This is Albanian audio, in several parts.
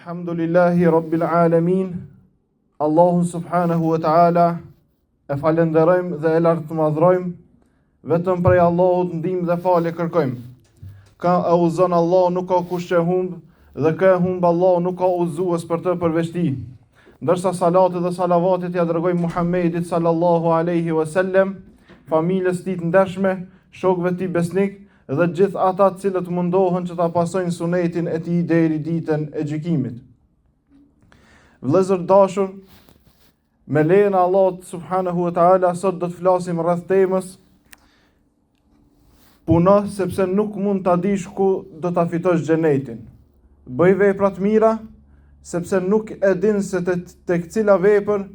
Alhamdulillahi Rabbil Alamin. Allahun subhanahu wa ta'ala e falenderojmë dhe e lartëmadhrojmë, vetëm prej Allahut ndihmë dhe falje kërkojmë. Ka e uzon Allah, nuk ka kush që humb, dhe ka e humb Allah, nuk ka uzues për të përveç tij. Ndërsa salatet dhe salavatet ja dërgojmë Muhammedit sallallahu alaihi wasallam, familjes tij të ndershme, shokëve tij besnik dhe gjithë ata të cilët mundohen që ta pasojnë sunetin e tij deri ditën e gjykimit. Vëllezër dashur, me lejen e Allahut subhanahu wa taala sot do të flasim rreth temës puno sepse nuk mund ta dish ku do ta fitosh xhenetin. Bëj vepra të mira sepse nuk e din se tek cila vepër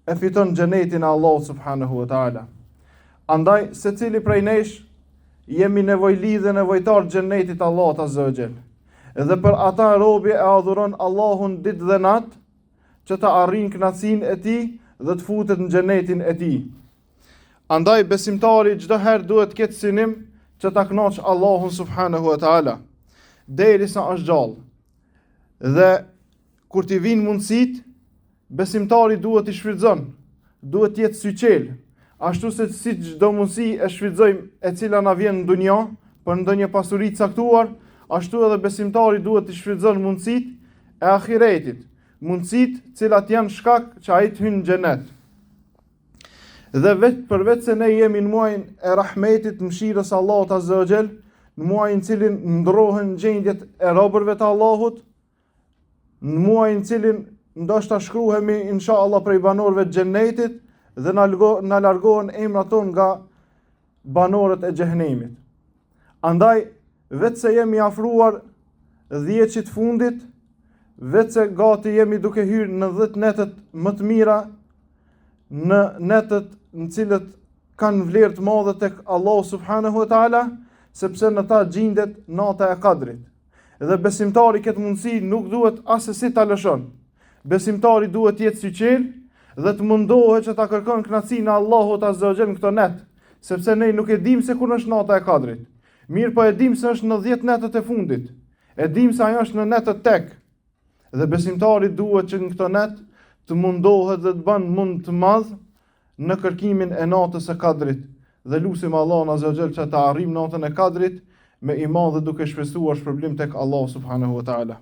e fiton xhenetin e Allahut subhanahu wa taala. Andaj secili prej nesh jemi nevojli dhe nevojtar xhenetit Allahut azza wa jall. Edhe për ata robi e adhuron Allahun ditë dhe natë që të arrijnë kënaqësinë e tij dhe të futet në xhenetin e tij. Andaj besimtari çdo herë duhet të ketë synim që ta kënaqë Allahun subhanahu wa taala derisa është gjallë. Dhe kur t'i vinë mundësit, besimtari duhet i shfrytëzon, duhet të jetë syçel. Ashtu se si çdo mundësi e shfrytëzojmë e cila na vjen në dunjë për ndonjë pasuri të caktuar, ashtu edhe besimtari duhet të shfrytëzon mundësitë e ahiretit, mundësitë cilat janë shkak që ai të hyjë në xhenet. Dhe përveç se ne jemi në muajin e rahmetit, mëshirës së Allahut azza wa jall, në muajin në cilin ndrohen gjendjet e robërve të Allahut, në muajin në cilin ndoshta shkruhemi inshallah prej banorëve të xhenetit, dhe na largohen emrat tonë nga banorët e xhehenemit. Andaj, vetë se jemi afruar 10 qitë fundit, vetë se gati jemi duke hyrë në 10 netët më të mira, në netët në cilët kanë vlerë të madhe tek Allahu subhanahu wa taala, sepse në ta gjendet nata e Kadrit. Dhe besimtari këtë mundësi nuk duhet asesi ta lëshon. Besimtari duhet jetë syçel dhe të mundohet që ta kërkon kënaqësinë e Allahut azza wa jall në këto net, sepse ne nuk e dim se kur është nata e Kadrit. Mirë, po e dim se është në 10 netët e fundit. E dim se ajo është në netët tek. Dhe besimtari duhet që në këto net të mundohet dhe të bën mund të madh në kërkimin e natës së Kadrit. Dhe lutim Allahun azza wa jall që ta arrijmë natën e Kadrit me iman dhe duke shpresuar shpërblim tek Allahu subhanahu wa taala.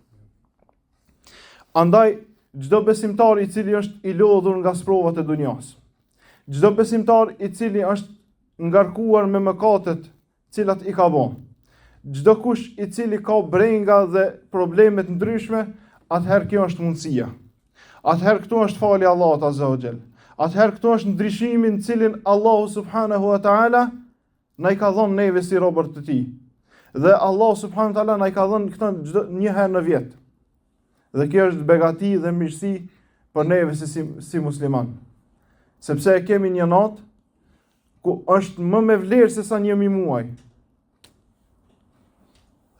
Andaj çdo besimtar i cili është i lodhur nga sprovat e dunjas, çdo besimtar i cili është ngarkuar me mëkatet cilat i ka bën, çdo kush i cili ka brenga dhe probleme të ndryshme, atëherë kjo është mundësia. Atëherë këtu është falja e Allahut azza wa jall. Atëherë këtu është ndryshimi në cilin Allahu subhanahu wa taala na i ka dhënë neve si robër të tij. Dhe Allahu subhanahu wa taala na i ka dhënë këtë çdo një herë në vit. Dhe kjo është begati dhe mirësi për neve si musliman. Sepse e kemi një natë ku është më me vlerë se sa 1.000 muaj.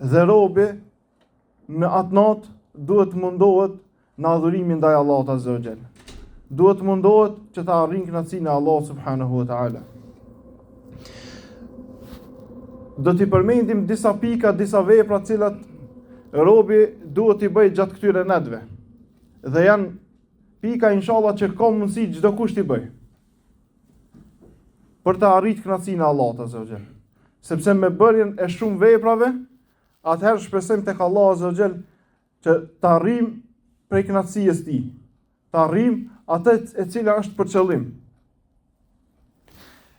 Dhe robi në atë natë duhet mundohet në adhurimin ndaj Allahut azza wa jall. Duhet mundohet që ta arrijë kënaqësinë e Allahut subhanahu wa taala. Do t'i përmendim disa pika, disa vepra të cilat robi duhet i bëj gjatë këtyre netëve. Dhe janë pika inshallah që ka mundësi çdo kush t'i bëj për të arritur kënaqësinë e Allahut azza wa jall. Sepse me bërjen e shumë veprave, atëherë shpresojmë tek Allahu azza wa jall që të arrijmë prej kënaqësisë së tij. Të arrijmë atë e cila është për qëllim.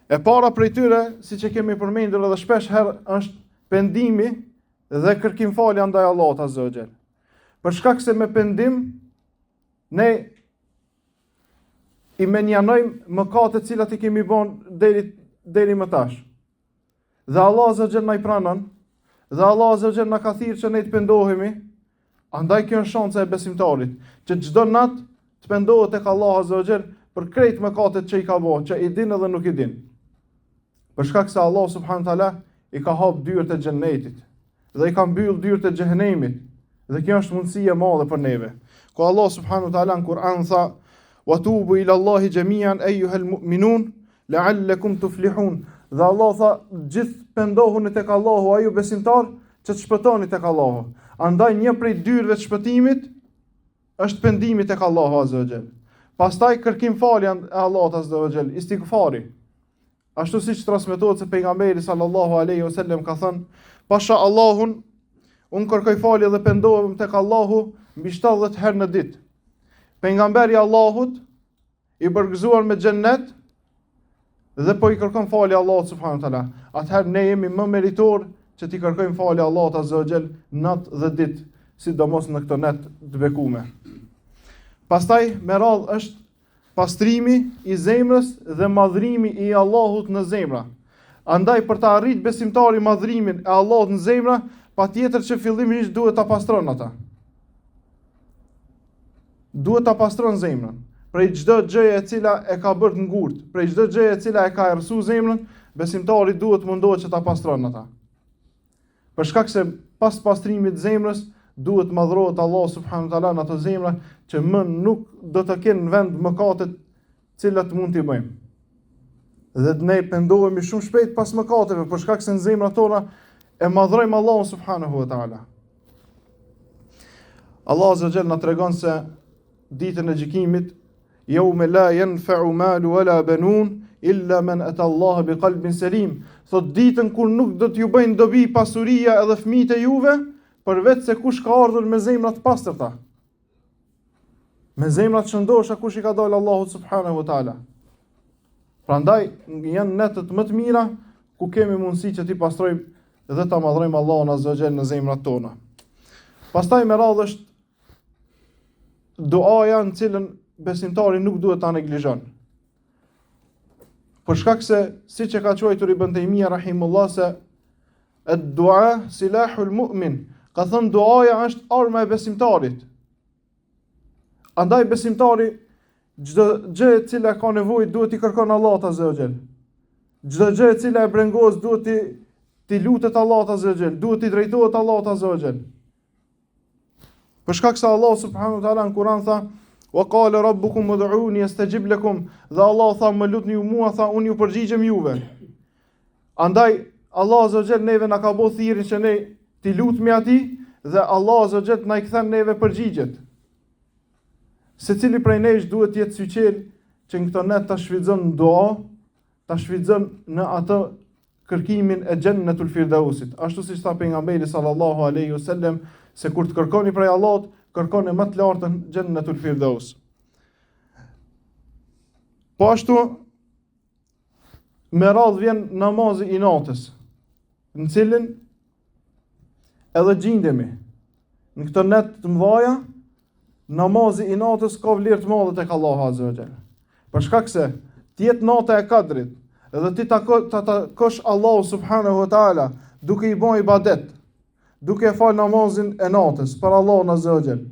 E para prej tyre, siç e kemi përmendur edhe shpesh herë, është pendimi dhe kërkim falja ndaj Allahut azza wa jall. Për shkak se me pendim ne i menjanojmë mëkatet të cilat i kemi bën deri më tash. Dhe Allah azza wa jall na i pranon, dhe Allah azza wa jall na ka thirrë që ne të pendohemi. Andaj kjo është shanca e besimtarit, që çdo natë të pendohet tek Allah azza wa jall për krejt mëkatet që i ka bën, që i din edhe nuk i din. Për shkak se Allah subhanahu wa taala i ka hap dyert e xhenetit dhe i ka mbyll dyert e xhehenemit. Dhe kjo është mundësi e madhe për neve. Ku Allah subhanahu wa taala në Kur'an tha: "Wa tubu ila Allahi jami'an ayyuhal mu'minun la'allakum tuflihun." Dhe Allah tha: "Gjithë pendohuni tek Allahu, a ju besimtar, që të shpëtoni tek Allahu." Andaj një prej dyrëve të shpëtimit është pendimi tek Allahu Azza wa Jall. Pastaj kërkim faljen e Allahut Azza wa Jall, istighfari. Ashtu siç transmetohet se pejgamberi sallallahu alaihi wasallam ka thënë, pasha Allahun, unë kërkoj falje dhe pendohem tek Allahu mbi 70 herë në ditë. Pejgamberi Allahut i bërgëzuar me xhennet dhe po i kërkon falje Allahut subhanahu wa taala. Atëherë ne jemi më meritor që t'i kërkojmë falje Allahut azza wa jall natë dhe ditë, sidomos në këtë net të bekuar. Pastaj me radhë është pastrimi i zemrës dhe madhrimi i Allahut në zemra. Andaj për të arrit besimtari madhrimin e Allahut në zemra, patjetër që fillimisht duhet ta pastron ata. Duhet ta pastron zemrën prej çdo gjëje e cila e ka bërë të ngurtë, prej çdo gjëje e cila e ka errësuar zemrën, besimtari duhet mundohet që ta pastron ata. Për shkak se pas pastrimit të zemrës duhet madhrohet Allah subhanahu wa taala në ato zemra që më nuk do të kenë në vend mëkatet cilat mund t'i bëjmë. Dhe ne pendohemi shumë shpejt pas mëkateve për shkak se në zemrat tona e madhrojmë Allahun subhanahu wa taala. Allah azza wa jall na tregon se ditën e gjykimit, yawma la yanfa'u malu wala banun illa man ata Allah bi qalbin salim. Thot ditën kur nuk do t'ju bëjnë dobi pasuria edhe fëmijët e juve, përveç se kush ka ardhur me zemra të pastërta. Me zemra të shëndosha kush i ka dalë Allahu subhanahu wa taala. Prandaj janë netët më të mira ku kemi mundësi që t'i pastrojmë dhe ta madhrojmë Allahun azza wa jall në zemrat tona. Pastaj me radhë është duaja në cilën besimtari nuk duhet ta neglizhon. Për shkak se siç e ka quajtur Ibn Taymija rahimullah se ad-du'a silahul mu'min, ka thënë duaja është arma e besimtarit. Andaj besimtari çdo gjë e cila ka nevojë duhet i kërkon Allahut azza wa jall. Çdo gjë e cila e brengos duhet ti lutet Allahut azza wa jall, duhet i drejtohet Allahut azza wa jall. Për shkak se Allah subhanahu wa taala në Kur'an tha: "Wa qala rabbukum ud'uni astajib lakum", dhe Allah tha më lutni ju mua, tha unë ju përgjigjem juve. Andaj Allah azza wa jall neve na ka bërë thirrjen që ne ti lutemi atij dhe Allah azza wa jall na i kthen neve përgjigjet. Secili prej nesh duhet të jetë syqel që në këtë net ta shfrytëzon në dua, ta shfrytëzon në atë kërkimin e xhennetul firdausit. Ashtu siç tha pejgamberi sallallahu alaihi wasallam se kur të kërkoni prej Allahut, kërkoni më të lartën xhennetul firdaus. Po ashtu me radhë vjen namazi i natës, në cilin edhe gjindemi në këtë net të mëdha. Namazi i natës ka vlerë të madhe tek Allahu azza wa jall. Për shkak se të jetë nata e Kadrit, edhe ti ta takosh Allahu subhanahu wa taala duke i bën ibadet, duke fal namazin e natës për Allahun azza wa jall.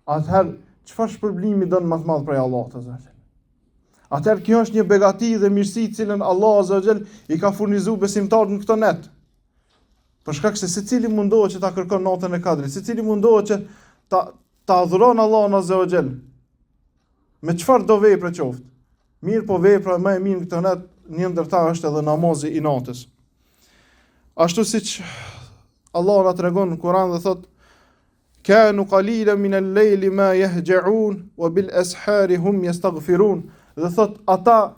Atëherë çfarë shpërblimi don më të madh prej Allahut azza wa jall? Atëherë kjo është një begati dhe mirësi të cilën Allahu azza wa jall i ka furnizuar besimtarët në këtë net. Për shkak se secili mundohet që ta kërkon natën e Kadrit, secili mundohet që ta adhuron Allahun azza wa jall. Me çfarë do vepre qoftë. Mirë, po vepra më e mirë në këtë net një ndër ta është edhe namazi i natës. Ashtu siç Allah na tregon në Kur'an dhe thot: "Kanu qalilan min al-layli ma yahja'un wa bil ashari hum yastaghfirun." Dhe thot ata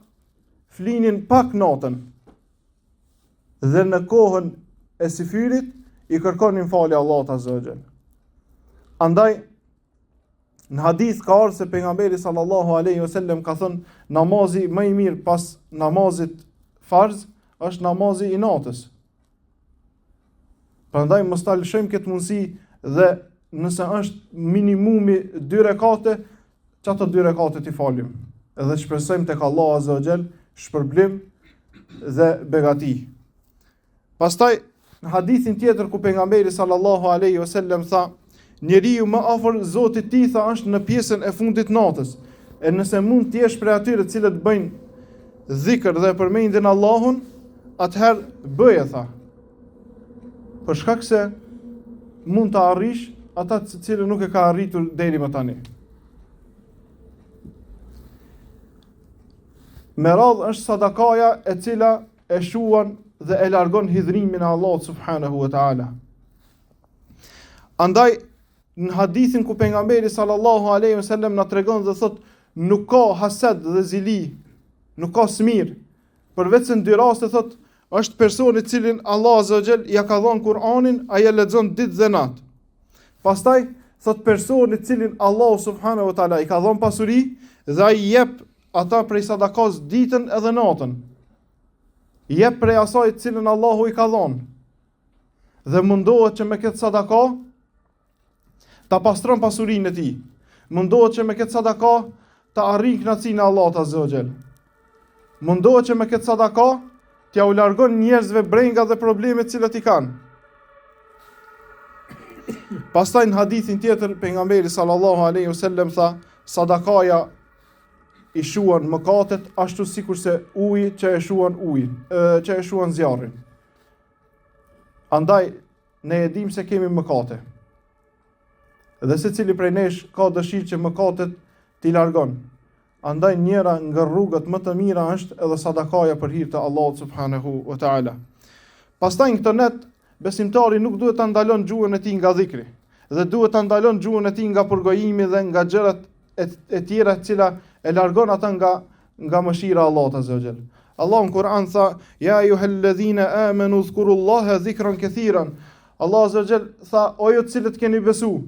flinin pak natën dhe në kohën e sifyrit i kërkonin falje Allahut azza wa jall. Andaj në hadith ka ardhur se pejgamberi sallallahu alaihi wasallam ka thënë namazi më i mirë pas namazit farz është namazi i natës. Prandaj mos ta lëshojmë këtë mundësi dhe nëse është minimumi 2 rekate, çato 2 rekate ti falim. Edhe shpresojmë tek Allahu azza wa jall shpërblim dhe begati. Pastaj në hadithin tjetër ku pejgamberi sallallahu alaihi wasallam tha: "Njeriu më afër Zotit tij tha është në pjesën e fundit natës. E nëse mund të jesh prej atyre të cilët bëjnë dhikr dhe përmendin Allahun, atëherë bëje tha. Për shkak se mund të arrish ata të cilët nuk e ka arritur deri më tani." Me radhë është sadakaja e cila e shuan dhe e largon hidhrimin e Allahut subhanahu wa taala. Andaj në hadithin ku pejgamberi sallallahu alaihi wasallam na tregon dhe thot nuk ka hased dhe zili, nuk ka smir, përveç se në dy raste thot është personi i cilin Allah azza wa jall ja ka dhënë Kur'anin, ai e lexon ditë dhe natë. Pastaj thot personi i cilin Allah subhanahu wa taala i ka dhënë pasuri dhe ai jep ata prej sadakas ditën edhe natën. Jep prej asaj të cilën Allahu i ka dhënë. Dhe mundohet që me këtë sadaka ta pastron pasurinë e tij. Mundohet që me këtë sadaka ta arrijë kënaqësinë e Allahut azza wa jall. Mundohet që me këtë sadaka t'ja u largon njerëzve brenga dhe problemet të cilat i kanë. Pastaj në hadithin tjetër pejgamberi sallallahu alaihi wasallam tha, sadakaja i shuan mëkatet ashtu sikurse uji që e shuan ujin, që e shuan zjarrin. Andaj ne e dim se kemi mëkate. Dhe secili prej nesh ka dëshirë që mëkatet t'i largon. Andaj njëra nga rrugët më të mira është edhe sadakaja për hir të Allahut subhanahu wa taala. Pastaj në këtë net besimtari nuk duhet ta ndalon gjuhën e tij nga dhikri, dhe duhet ta ndalon gjuhën e tij nga përgojimi dhe nga gjërat e tjera të cila e largon ata nga mëshira e Allahut azza wa jall. Allahu në Kur'an tha: "Ya ayyuhalladhina amanu dhkurullaha dhikran kathiran." Allah azza wa jall tha: "O ju të cilët keni besu,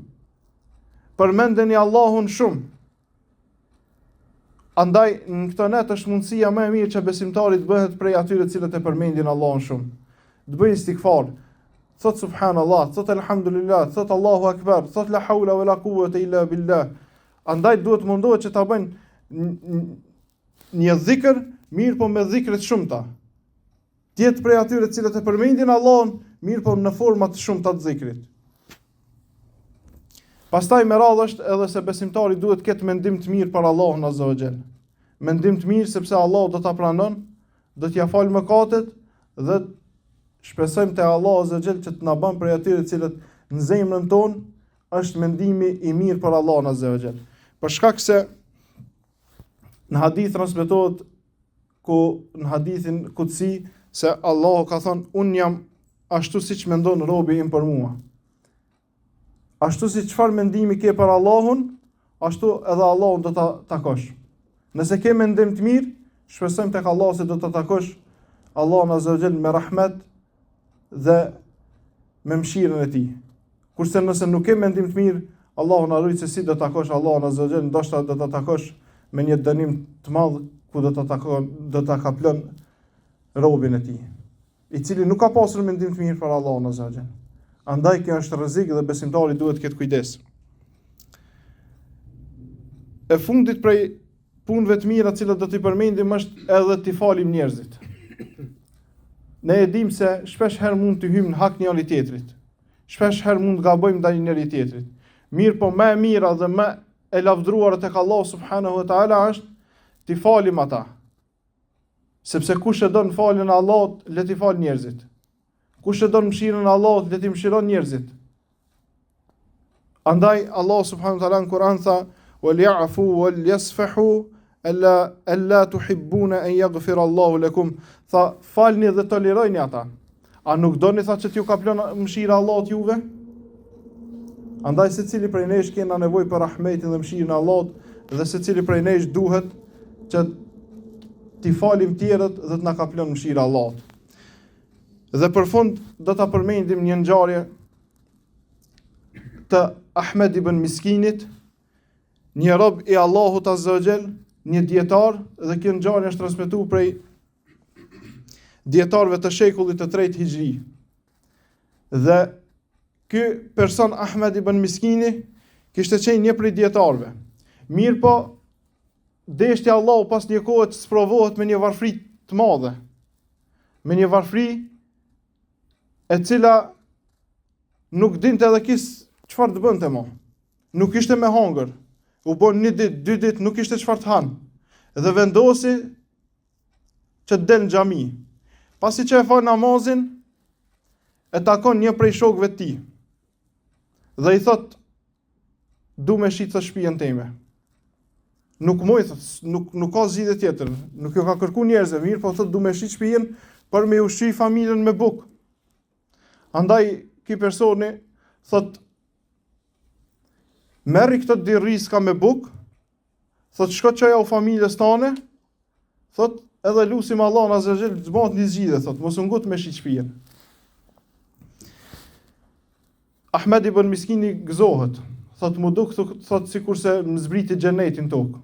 përmendeni Allahun shumë." Andaj në këtë net është mundësia më e mirë që besimtari të bëhet prej atyre të cilët e përmendin Allahun shumë. Të bëjë istighfar, thot subhanallah, thot alhamdulillah, thot Allahu akbar, thot la hawla wala quwwata illa billah. Andaj duhet mundohet që ta bëjnë një dhikr, mirë po me dhikre të shumta. Të jetë prej atyre të cilët e përmendin Allahun, mirë po në forma të shumta të dhikrit. Pastaj me radhë është edhe se besimtari duhet këtë mendim të mirë për Allahun azza wa jall. Mendim të mirë sepse Allahu do ta pranon, do t'ia fal mëkatet dhe shpresojmë te Allahu azza wa jall që të na bën prej atyre të cilët në zemrën tonë është mendimi i mirë për Allahun azza wa jall. Për shkak se në hadith transmetohet në hadithin kutsi se Allahu ka thënë unë jam ashtu siç mendon robi im për mua. Ashtu si çfarë mendimi ke për Allahun, ashtu edhe Allahun do ta takosh. Nëse ke mendim të mirë, shpresojmë tek Allahu se do ta takosh Allahun azza wa jall me rahmet dhe me mëshirën e tij. Kurse nëse nuk ke mendim të mirë, Allahu na ruaj se si do ta takosh Allahun azza wa jall, ndoshta do ta takosh me një dënim të madh ku do ta kaplon robën e tij, i cili nuk ka pasur mendim të mirë për Allahun azza wa jall. Andaj kjo është rrezik dhe besimtari duhet të ketë kujdes. E fundit prej punëve të mira të cilat do t'i përmendim është edhe t'i falim njerëzit. Ne e dim se shpesh herë mund të hyjmë në hak njëri tjetrit. Shpesh herë mund të gabojmë ndaj njëri tjetrit. Mirë po më e mira dhe më e lavdruar tek Allahu subhanahu wa taala është t'i falim ata. Sepse kush e don faljen e Allahut, le t'i fal njerëzit. Kush e don mëshirën e Allahut, le t'i mëshiron njerëzit. Andaj Allah subhanahu wa taala në Kur'an tha: "Wal ya'fu wal yasfahu alla tuhibbuna an yaghfira Allahu lakum." Tha falni dhe tolerojni ata. A nuk doni tha që t'ju kaplon mëshira e Allahut juve? Andaj secili prej nesh kena nevojë për rahmetin dhe mëshirën e Allahut dhe secili prej nesh duhet që t'i falim tjerët dhe të na kaplon mëshira e Allahut. Dhe për fund do ta përmendim një ngjarje të Ahmed ibn Miskinit, një rob i Allahut azza wa jall, një dietar, dhe kjo ngjarje është transmetuar prej dietarëve të shekullit të 3 Hijri. Dhe ky person Ahmed ibn Miskini kishte qenë një prej dietarëve. Mirë po, deshti Allahu pas një kohe të sprovohet me një varfëri të madhe. Me një varfëri e cila nuk dinte edhe çfarë të bënte më. Nuk ishte me hangër. U bën 1 ditë, 2 ditë, nuk ishte çfarë të hanë. Dhe vendosi që të del në xhami. Pasi që e fal namazin, e takon një prej shokëve të tij. Dhe i thot: "Du me shit të shtëpinë time." Nuk nuk ka zgjidhje tjetër. Nuk ju ka kërkuar njerëzve, mirë, po thot: "Du me shit shtëpinë për me ushqy familjen me bukë." Andaj ky personi thot: merri këto dirriska me buk, thot shko çoja u familjes tane, thot edhe lusim Allahun azza xhel të bëhet një zgjidhje, thot mos u ngut me shit shtëpinë. Ahmed ibn Miskini gëzohet, thot mu duk thot sikurse më zbriti xhenetin tokë.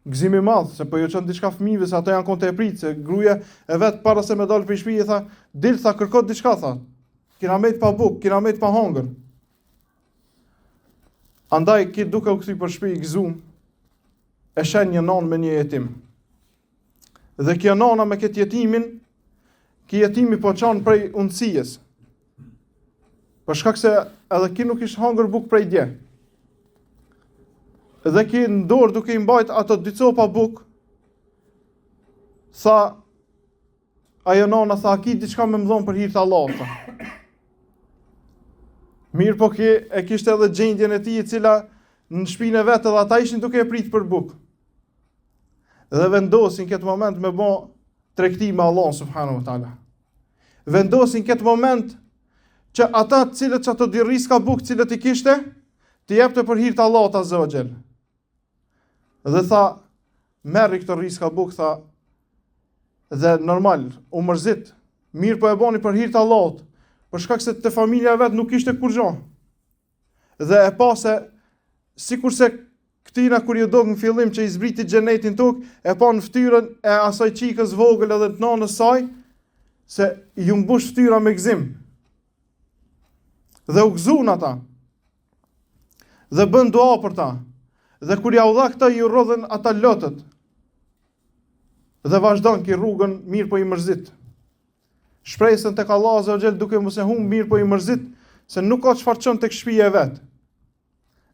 Gëzim i madh, se po jo çon diçka fëmijëve se ata janë konte e prit, se gruaja e vet para se me dal për shtëpi tha, dil tha kërko diçka tha. Kena met pa buk, kena met pa hongër. Andaj ki duke u kthy për shtëpi gëzum, e shen një nanë me një jetim. Dhe kjo nana me këtë jetimin, ki jetimi po çon prej undësijës. Për shkak se edhe ki nuk ishte hongër buk prej dje. Dhe ki në dorë duke i mbajt ato dy copa buk, sa ajo nana tha, ki diçka me më dhonë për hir të Allahut. Mirë po ki e kishte edhe gjendjen e tij e cila në shtëpinë e vet edhe ata ishin duke e prit për buk. Dhe vendosin këtë moment me bë tregti me Allahun subhanahu wa taala. Vendosin këtë moment që ata të cilët ato dirriska buk cilët i kishte, të jepte për hir të Allahut azza wa xal. Dhe tha, merri këto riska buk, tha, dhe normal, u mërzit, mirë po e bani për hir të Allahut, për shkak se te familja vet nuk ishte kur gjë. Dhe e pa se sikurse këtina kur ju dog në fillim që i zbriti xhenetin tokë, e pa në fytyrën e asaj çikës vogël edhe të nanës saj, se ju mbush fytyra me gëzim. Dhe u gëzuan ata. Dhe bën dua për ta. Dhe kur ja u dha këta ju rodhen ata lotët. Dhe vazhdon ki rrugën mirë po i mërzit. Shpresën tek Allah azza wa xal duke mos e humb mirë po i mërzit, se nuk ka çfarë çon tek shtëpia e vet.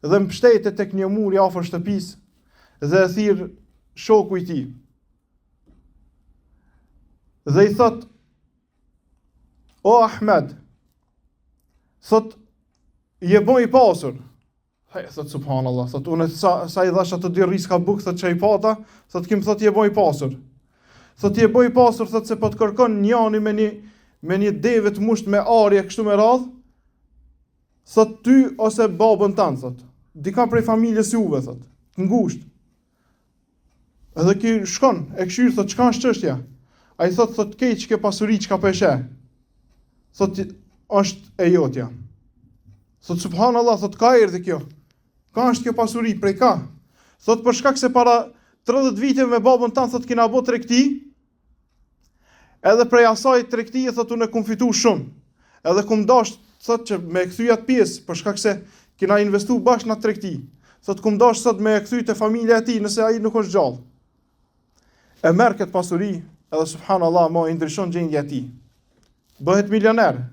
Dhe mbështetet tek një mur i afër shtëpisë dhe e thirr shoku i tij. Dhe i thot: "O Ahmed, thot je boj i pasur." Thot subhanallah, thot unë sa i dhash ato dy riska buk, thot çai pata, thot kim thot je boj i pasur. Thot je boj i pasur, thot se po të kërkon njani me një deve të musht me arje kështu me radh. Thot ty ose babën tan, thot. Dika prej familjes juve, thot. Të ngushtë. Edhe ki shkon, e këshyr, thot çka është çështja? Ai thot keq ke pasuri çka po e sheh. Thot është e jotja. Thot subhanallah, thot ka erdhi kjo. Ka është kjo pasuri prej ka? Thot për shkak se para 30 vite me babën tan thot kena bë tregti. Edhe prej asaj tregtie thot unë kum fitu shumë. Edhe kum dash thot që me kthy atë pjesë për shkak se kena investu bashkë në tregti. Thot kum dash sot me kthy te familja e tij nëse ai nuk është gjallë. E merr këtë pasuri, edhe subhanallah mo i ndryshon gjendja e tij. Bëhet milioner.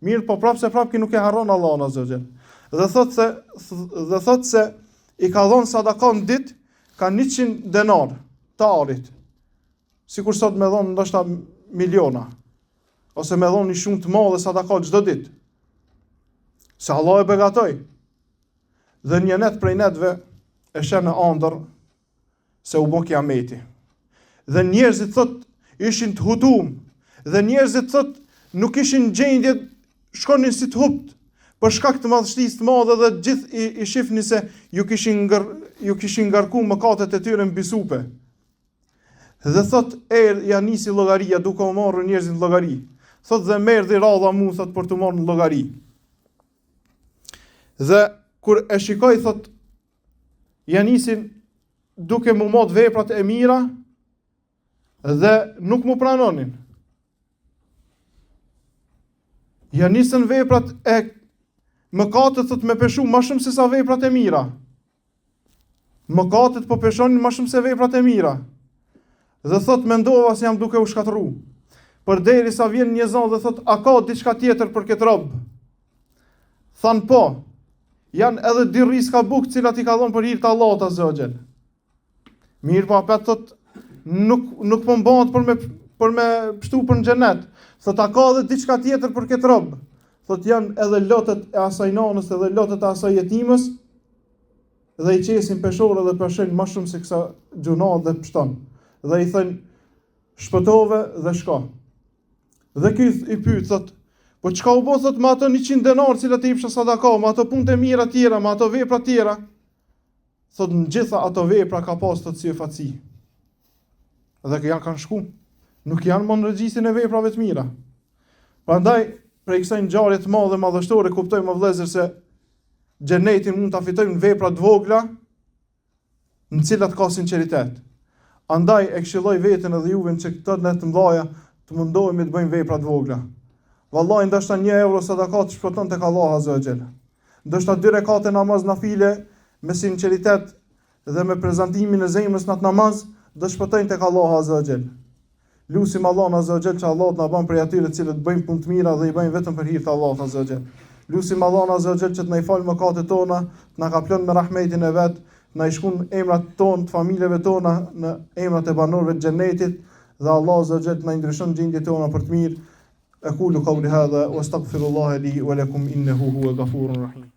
Mirë, po prapse ki nuk e harron Allahun azza wa xal. Dhe thot se i ka dhënë sadaka në ditë ka 100 denar të arit. Sikur sot me dhon ndoshta miliona. Ose me dhon një shumë të madhe sadaka çdo ditë. Se Allah e begatoi. Dhe një net prej netve e shën në ëndër se u bë kiameti. Dhe njerëzit thot ishin të hutum. Dhe njerëzit thot nuk ishin gjendje shkonin si të hupt për shkak të madhështisë të madhe dhe gjithë i shihnin se ju kishin ngarkuar mëkatet e tyre mbi supe. Dhe thot ja nisi llogaria duke u marrë njerëzit në llogari. Thot dhe merrdi radha mu thot për të marrë në llogari. Dhe kur e shikoi thot ja nisin duke mu mot veprat e mira dhe nuk mu pranonin. Ja nisën veprat e mëkatet thot me peshu më shumë se sa veprat e mira. Mëkatet po peshonin më shumë se veprat e mira. Dhe thot mendova se jam duke u shkatërru. Përderisa vjen një zonë dhe thot a ka diçka tjetër për këtë rob? Than po. Janë edhe dy riska buk cilat i ka dhënë për hir të Allahut azza wa xal. Mirë po apet thot nuk po mbahet për me pështu për në xhenet. Thot a ka edhe diçka tjetër për këtë rob? Thot janë edhe lotët e asaj nanës edhe lotët e asaj jetimës dhe i qesin peshore dhe peshen më shumë se kësa gjuna dhe pështon. Dhe i thënë shpëtove dhe shka. Dhe ky i pyet thot, po Po çka u bë thot me ato 100 denar cilat i jepsha sadaka, me ato punë të mira tjera, me ato vepra tjera? Thot në gjitha ato vepra ka pas thot si faci. Dhe që janë kanë shku, nuk janë më në regjistrin e veprave të mira. Prandaj, prej kësaj ngjarje të madhe madhështore kuptojmë vëllezër se xhenetin mund ta fitojmë në vepra të vogla, në cilat ka sinqeritet. Andaj e këshilloj veten edhe juve që këto në të mëdha të mundohemi të bëjmë vepra të vogla. Vallahi ndoshta 1 euro sadaka të shpëton tek Allahu Azza wa Jalla. Ndoshta 2 rekate namaz nafile me sinqeritet dhe me prezantimin e zemrës në atë namaz do shpëtojnë tek Allahu Azza wa Jalla. Lusim Allahun Azza wa Jalla që Allah të na bën prej atyre të cilët bëjnë punë të mira dhe i bëjnë vetëm për hir të Allahut Azza wa Jalla. Lusim Allahun Azza wa Jalla që të na i falë mëkatet tona, të na kaplon me rahmetin e vet, të na i shkon emrat tonë, të familjeve tona në emrat e banorëve të xhenetit dhe Allahu Azza wa Jalla të na ndryshon gjendjet tona për të mirë. Aqulu qawli hadha wastaghfirullaha li wa lakum innahu huwal ghafurur rahim.